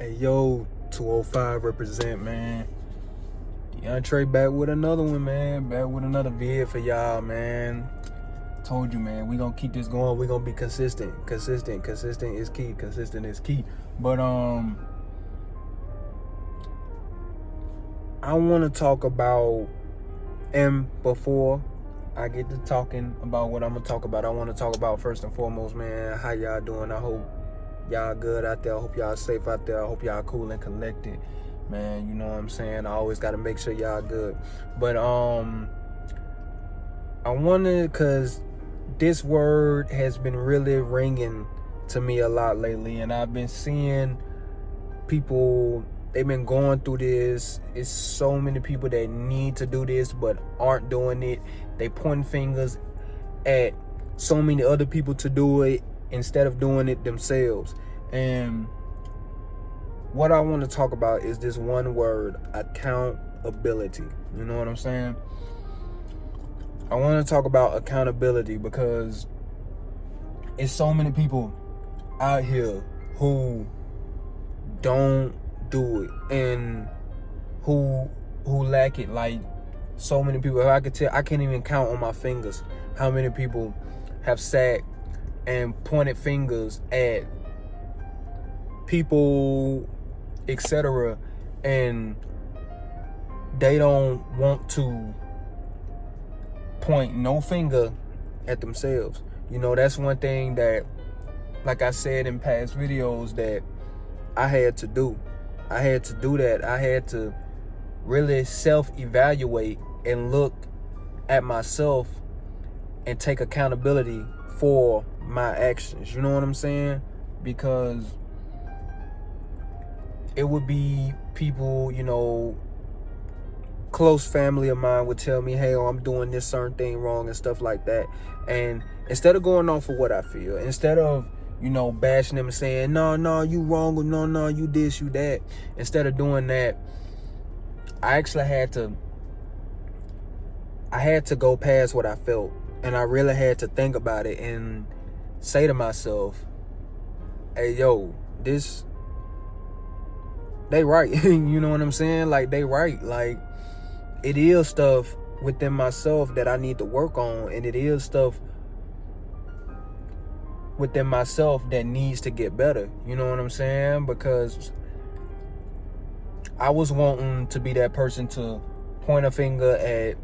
Hey yo, 205 represent, man. DeAndre back with another one, man. Back with another vid for y'all, man. Told you, man, we gonna keep this going. We gonna be consistent. Consistent is key. Consistent is key. But I wanna talk about, and before I get to talking about what I'm gonna talk about, I wanna talk about first and foremost, man, how y'all doing? I hope y'all good out there. I hope y'all safe out there. I hope y'all cool and collected, man. You know what I'm saying? I always got to make sure y'all good. But I wanted, because this word has been really ringing to me a lot lately, and I've been seeing people, they've been going through this. It's so many people that need to do this but aren't doing it. They point fingers at so many other people to do it instead of doing it themselves. And what I want to talk about is this one word: accountability. You know what I'm saying? I want to talk about accountability because it's so many people out here who don't do it and who lack it. Like, so many people, I can't even count on my fingers how many people have sat and pointed fingers at people, etc., and they don't want to point no finger at themselves. You know, that's one thing that, like I said in past videos, that I had to do. I had to do that. I had to really self-evaluate and look at myself and take accountability for my actions. You know what I'm saying? Because it would be people, you know, close family of mine would tell me, hey, I'm doing this certain thing wrong and stuff like that. And instead of going on for what I feel, instead of, you know, bashing them and saying, no, you wrong, or no, you this, you that, instead of doing that, I actually had to go past what I felt. And I really had to think about it and say to myself, hey, yo, this, they right. You know what I'm saying? Like, they right. Like, it is stuff within myself that I need to work on. And it is stuff within myself that needs to get better. You know what I'm saying? Because I was wanting to be that person to point a finger at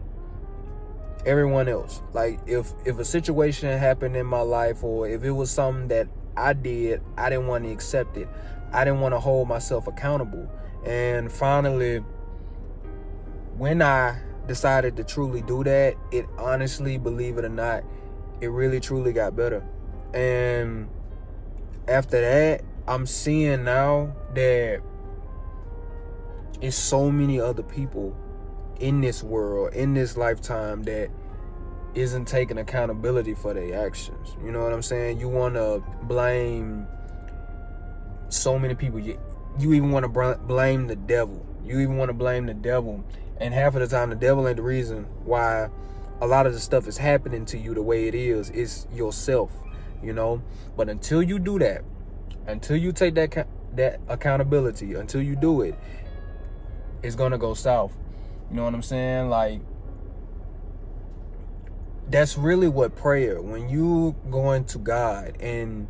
everyone else. Like, if a situation happened in my life, or if it was something that I did, I didn't want to accept it. I didn't want to hold myself accountable. And finally, when I decided to truly do that, it honestly, believe it or not, it really truly got better. And after that, I'm seeing now that it's so many other people in this world, in this lifetime, that isn't taking accountability for their actions. You know what I'm saying? You want to blame so many people. You even want to blame the devil. You even want to blame the devil. And half of the time, the devil ain't the reason why a lot of the stuff is happening to you the way it is. It's yourself, you know? But until you do that, until you take that accountability, until you do it, it's going to go south. You know what I'm saying? Like, that's really what prayer, when you going to God and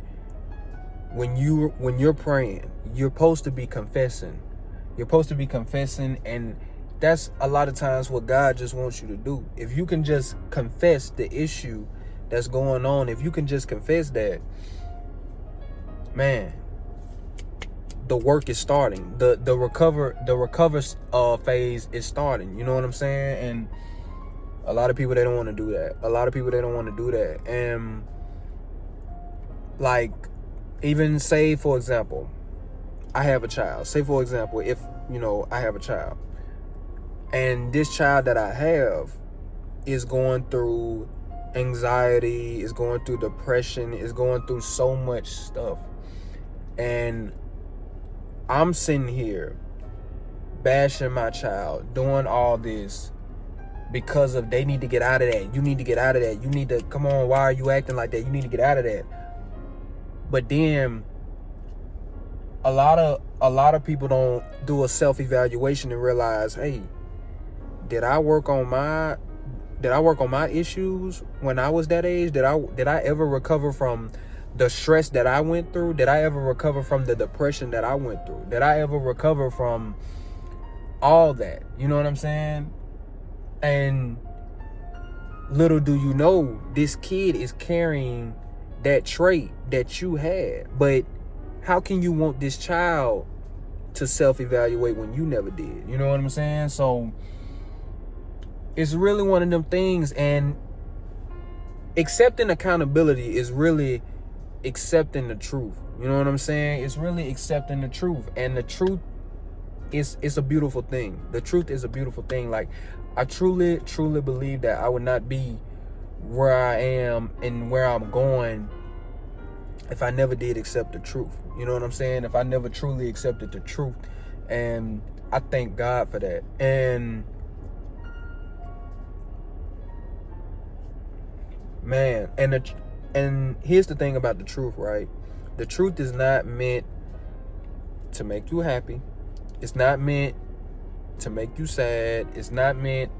when you're praying, you're supposed to be confessing. You're supposed to be confessing, and that's a lot of times what God just wants you to do. If you can just confess the issue that's going on, if you can just confess that, man, the work is starting. The recover phase is starting. You know what I'm saying? And a lot of people, they don't want to do that. And like, even say, for example, I have a child. Say, for example, if, you know, I have a child, and this child that I have is going through anxiety, is going through depression, is going through so much stuff. And I'm sitting here bashing my child, doing all this because of, they need to get out of that. You need to get out of that. You need to, come on, why are you acting like that? You need to get out of that. But then a lot of people don't do a self-evaluation and realize, hey, did I work on my issues when I was that age? Did I ever recover from the stress that I went through? Did I ever recover from the depression that I went through? Did I ever recover from all that? You know what I'm saying? And little do you know, this kid is carrying that trait that you had. But how can you want this child to self-evaluate when you never did? You know what I'm saying? So it's really one of them things. And accepting accountability is really accepting the truth. You know what I'm saying? It's really accepting the truth. And the truth it's a beautiful thing. The truth is a beautiful thing. Like, I truly believe that I would not be where I am and where I'm going if I never did accept the truth. You know what I'm saying? If I never truly accepted the truth. And I thank God for that. And man, and here's the thing about the truth, right? The truth is not meant to make you happy. It's not meant to make you sad. It's not meant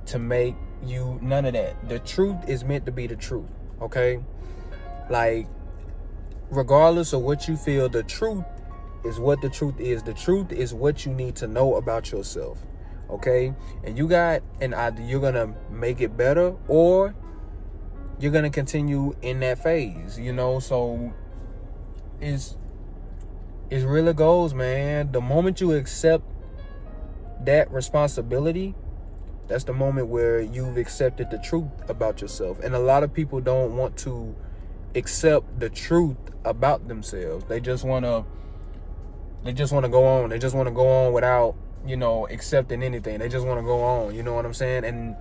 to make you none of that. The truth is meant to be the truth, okay? Like, regardless of what you feel, the truth is what the truth is. The truth is what you need to know about yourself, okay? And either you're gonna make it better or you're gonna continue in that phase, you know? So it really goes, man. The moment you accept that responsibility, that's the moment where you've accepted the truth about yourself. And a lot of people don't want to accept the truth about themselves. They just want to go on. They just want to go on without, accepting anything. They just want to go on, you know what I'm saying? And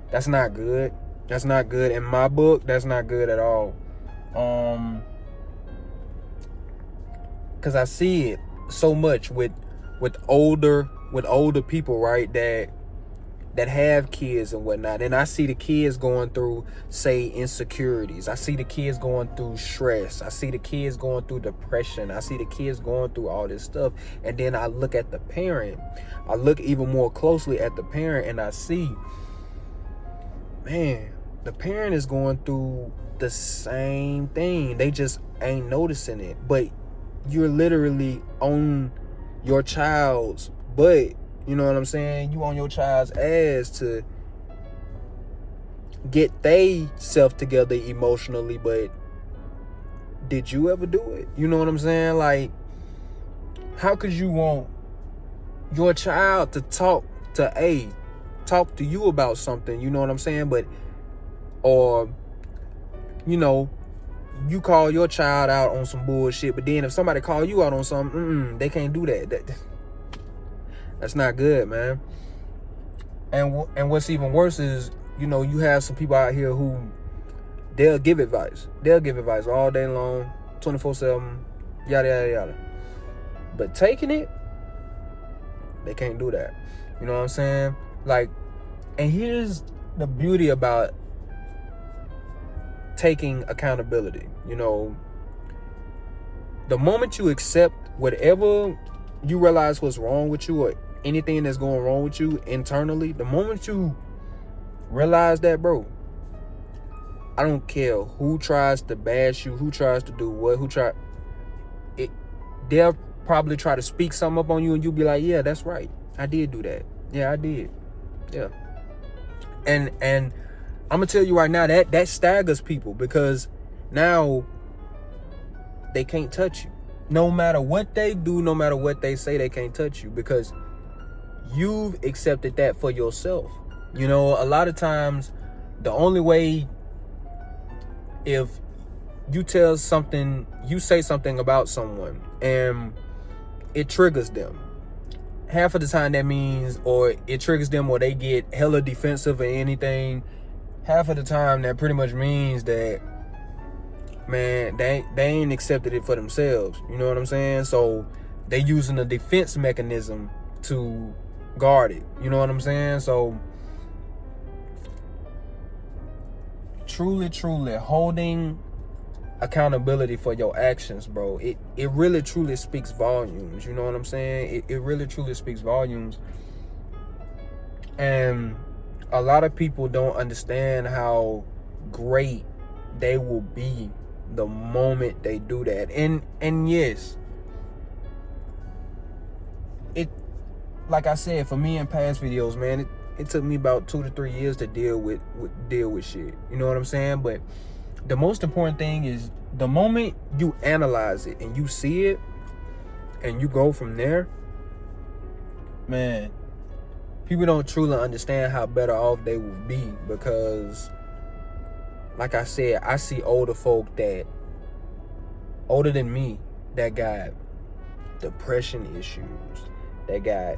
that's not good. That's not good. In my book, that's not good at all. Because I see it so much with older people, right, that have kids and whatnot. And I see the kids going through, say, insecurities. I see the kids going through stress. I see the kids going through depression. I see the kids going through all this stuff. And then I look at the parent. I look even more closely at the parent, and I see, man, the parent is going through the same thing. They just ain't noticing it. But you're literally on your child's butt. You know what I'm saying? You on your child's ass to get they self together emotionally, but did you ever do it? You know what I'm saying? Like, how could you want your child to talk to you about something, you know what I'm saying? But, or, you call your child out on some bullshit, but then if somebody call you out on something, they can't do that. That's not good, man. And what's even worse is, you have some people out here who they'll give advice. They'll give advice all day long, 24/7, yada, yada, yada. But taking it, they can't do that. You know what I'm saying? Like, and here's the beauty about taking accountability. The moment you accept whatever you realize what's wrong with you or anything that's going wrong with you internally, the moment you realize that, bro, I don't care who tries to bash you, who tries to do what, they'll probably try to speak something up on you, and you'll be like, yeah, that's right, I did do that. Yeah, I did. Yeah. And I'm gonna tell you right now, that staggers people, because now they can't touch you. No matter what they do, no matter what they say, they can't touch you, because you've accepted that for yourself. A lot of times, the only way, if you say something about someone and it triggers them, half of the time that means, or it triggers them, or they get hella defensive or anything, half of the time that pretty much means that, man, they ain't accepted it for themselves. You know what I'm saying? So they using a defense mechanism to guard it. You know what I'm saying? So truly holding accountability for your actions, bro, it really truly speaks volumes. You know what I'm saying? It really truly speaks volumes. And a lot of people don't understand how great they will be the moment they do that. And yes, it, like I said, for me in past videos, man, it took me about 2 to 3 years to deal with shit. You know what I'm saying? But the most important thing is the moment you analyze it and you see it and you go from there, man, people don't truly understand how better off they will be. Because, like I said, I see older folk that, older than me, that got depression issues, that got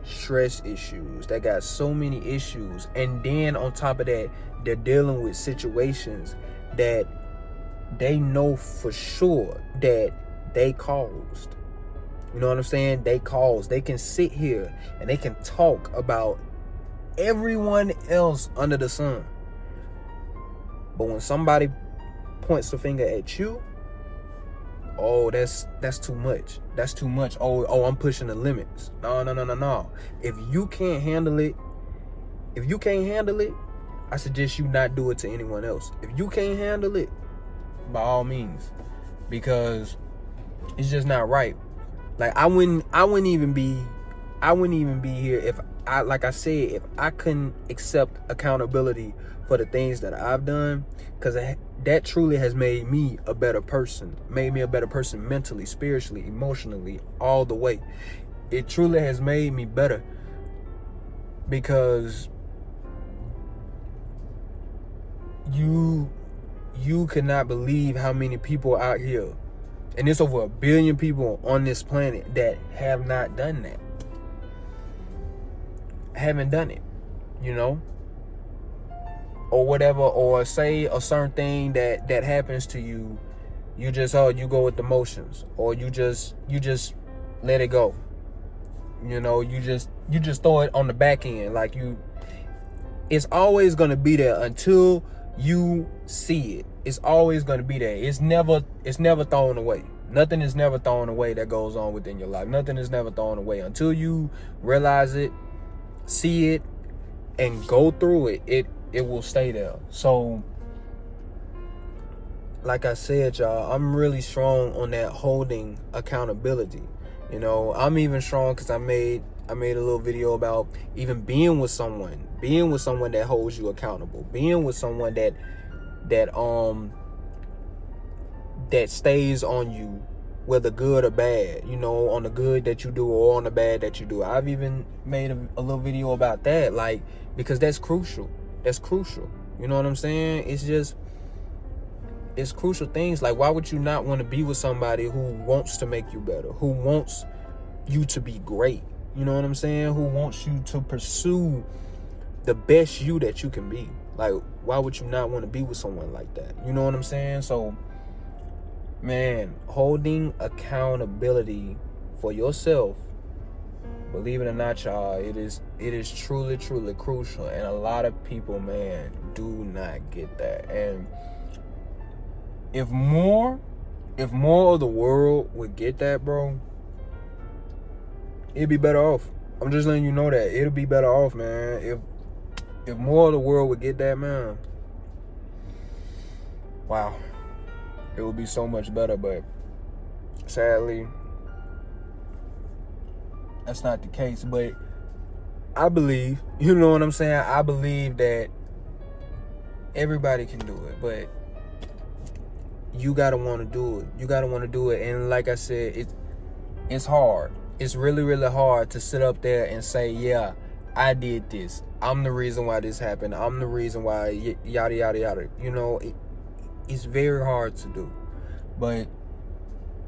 stress issues, that got so many issues. And then on top of that, they're dealing with situations that they know for sure that they caused. You know what I'm saying? They can sit here and they can talk about everyone else under the sun. But when somebody points the finger at you, oh, that's too much. That's too much. Oh, I'm pushing the limits. No. If you can't handle it, I suggest you not do it to anyone else. If you can't handle it, by all means, because it's just not right. Like I wouldn't even be here if I, like I said, if I couldn't accept accountability for the things that I've done, because that truly has made me a better person, mentally, spiritually, emotionally, all the way. It truly has made me better, because you cannot believe how many people out here, and there's over 1 billion people on this planet that have not done that. Haven't done it, you know, or whatever. Or say a certain thing that happens to you, you just you go with the motions, or you just let it go. You know, you just throw it on the back end. Like it's always gonna be there until you see it. It's always gonna be there. It's never thrown away. Nothing is never thrown away that goes on within your life. Nothing is never thrown away until you realize it, see it, and go through it. It will stay there. So, like I said, y'all, I'm really strong on that holding accountability. You know, I'm even strong because I made a little video about even being with someone that holds you accountable, being with someone that stays on you, whether good or bad, you know, on the good that you do or on the bad that you do. I've even made a little video about that, like, because that's crucial. You know what I'm saying? It's crucial things. Like, why would you not want to be with somebody who wants to make you better, who wants you to be great? You know what I'm saying? Who wants you to pursue the best you that you can be? Like, why would you not want to be with someone like that? You know what I'm saying? So, man, holding accountability for yourself, believe it or not, y'all, it is truly, truly crucial. And a lot of people, man, do not get that. And if more of the world would get that, bro, it'd be better off. I'm just letting you know that it'll be better off, man. If more of the world would get that, man, wow, it would be so much better. But sadly, that's not the case. But I believe, you know what I'm saying? I believe that everybody can do it, but you gotta want to do it. You gotta want to do it. And like I said, it's hard. It's really, really hard to sit up there and say, yeah, I did this. I'm the reason why this happened. I'm the reason why yada, yada, yada. You know, it's very hard to do. But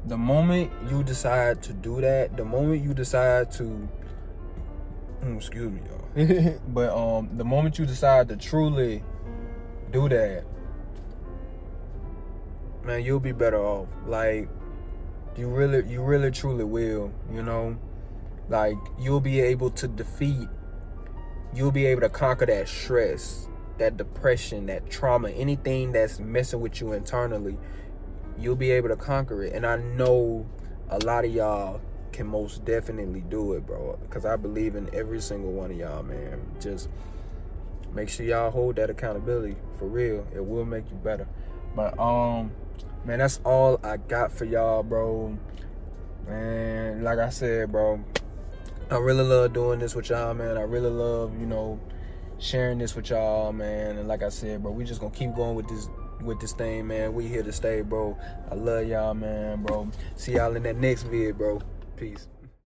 the moment you decide to do that, the moment you decide to, excuse me, y'all. But the moment you decide to truly do that, man, you'll be better off. Like, you really truly will, you know? Like, you'll be able to conquer that stress. that depression, that trauma, anything that's messing with you internally, you'll be able to conquer it. And I know a lot of y'all can most definitely do it, bro, because I believe in every single one of y'all, man. Just make sure y'all hold that accountability, for real. It will make you better. But man, that's all I got for y'all, bro. Man, like I said, bro, I really love doing this with y'all, man. I really love, sharing this with y'all, man. And like I said, bro, we just gonna keep going with this thing, man. We here to stay, bro. I love y'all, man, bro. See y'all in that next vid, bro. Peace.